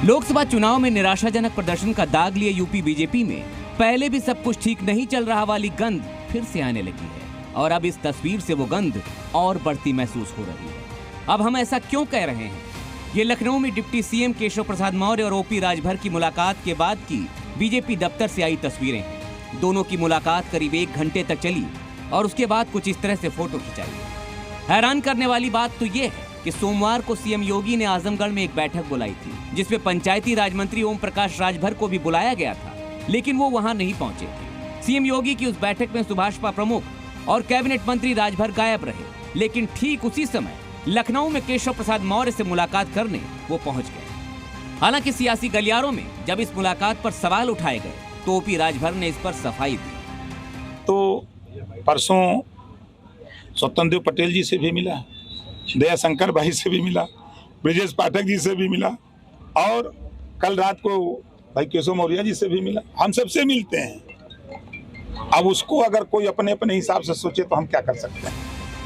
लोकसभा चुनाव में निराशाजनक प्रदर्शन का दाग लिए यूपी बीजेपी में पहले भी सब कुछ ठीक नहीं चल रहा वाली गंध फिर से आने लगी है और अब इस तस्वीर से वो गंध और बढ़ती महसूस हो रही है। अब हम ऐसा क्यों कह रहे हैं? ये लखनऊ में डिप्टी सीएम केशव प्रसाद मौर्य और ओपी राजभर की मुलाकात के बाद की बीजेपी दफ्तर से आई तस्वीरें हैं। दोनों की मुलाकात करीब 1 घंटे तक चली और उसके बाद कुछ इस तरह से फोटो खिंचाई। हैरान करने वाली बात तो ये है कि सोमवार को सीएम योगी ने आजमगढ़ में एक बैठक बुलाई थी जिसमें पंचायती राज मंत्री ओम प्रकाश राजभर को भी बुलाया गया था, लेकिन वो वहां नहीं पहुंचे थे। सीएम योगी की उस बैठक में सुभाषपा प्रमुख और कैबिनेट मंत्री राजभर गायब रहे, लेकिन ठीक उसी समय लखनऊ में केशव प्रसाद मौर्य से मुलाकात करने वो पहुंच गए। हालांकि सियासी गलियारों में जब इस मुलाकात पर सवाल उठाए गए तो ओपी राजभर ने इस पर सफाई दी। तो परसों स्वतंत्र देव पटेल जी से भी मिला, दया शंकर भाई से भी मिला, ब्रजेश पाठक जी से भी मिला और कल रात को भाई केशव मौर्य जी से भी मिला। हम सबसे मिलते हैं। अब उसको अगर कोई अपने अपने हिसाब से सोचे तो हम क्या कर सकते हैं।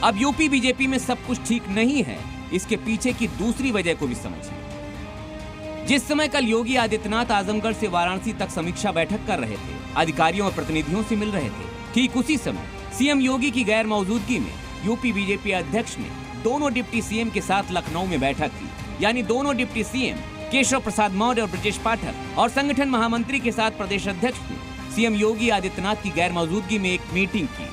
अब यूपी बीजेपी में सब कुछ ठीक नहीं है, इसके पीछे की दूसरी वजह को भी समझिए। जिस समय कल योगी आदित्यनाथ आजमगढ़ से वाराणसी तक समीक्षा बैठक कर रहे थे, अधिकारियों और प्रतिनिधियों से मिल रहे थे, ठीक उसी समय सीएम योगी की गैर मौजूदगी में यूपी बीजेपी अध्यक्ष ने दोनों डिप्टी सीएम के साथ लखनऊ में बैठक की। यानी दोनों डिप्टी सीएम केशव प्रसाद मौर्य और ब्रजेश पाठक और संगठन महामंत्री के साथ प्रदेश अध्यक्ष ने सीएम योगी आदित्यनाथ की गैर मौजूदगी में एक मीटिंग की।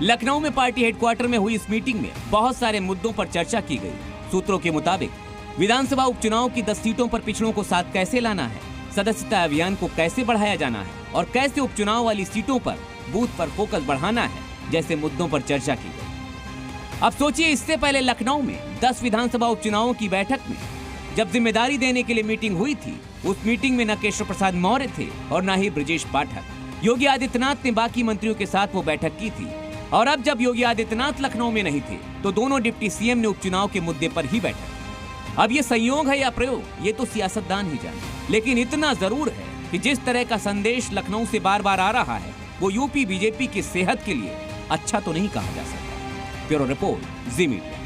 लखनऊ में पार्टी हेडक्वार्टर में हुई इस मीटिंग में बहुत सारे मुद्दों पर चर्चा की गई। सूत्रों के मुताबिक विधानसभा उपचुनाव की 10 सीटों पर पिछड़ों को साथ कैसे लाना है, सदस्यता अभियान को कैसे बढ़ाया जाना है और कैसे उपचुनाव वाली सीटों पर बूथ पर फोकस बढ़ाना है, जैसे मुद्दों पर चर्चा की गई। अब सोचिए, इससे पहले लखनऊ में 10 विधानसभा उपचुनावों की बैठक में जब जिम्मेदारी देने के लिए मीटिंग हुई थी, उस मीटिंग में न केशव प्रसाद मौर्य थे और न ही ब्रजेश पाठक। योगी आदित्यनाथ ने बाकी मंत्रियों के साथ वो बैठक की थी और अब जब योगी आदित्यनाथ लखनऊ में नहीं थे तो दोनों डिप्टी सीएम ने उपचुनाव के मुद्दे पर ही बैठक। अब ये संयोग है या प्रयोग, ये तो सियासतदान ही जाने, लेकिन इतना जरूर है कि जिस तरह का संदेश लखनऊ से बार बार आ रहा है वो यूपी बीजेपी की सेहत के लिए अच्छा तो नहीं कहा जा सकता। ब्यूरो रिपोर्ट, जी मीडिया।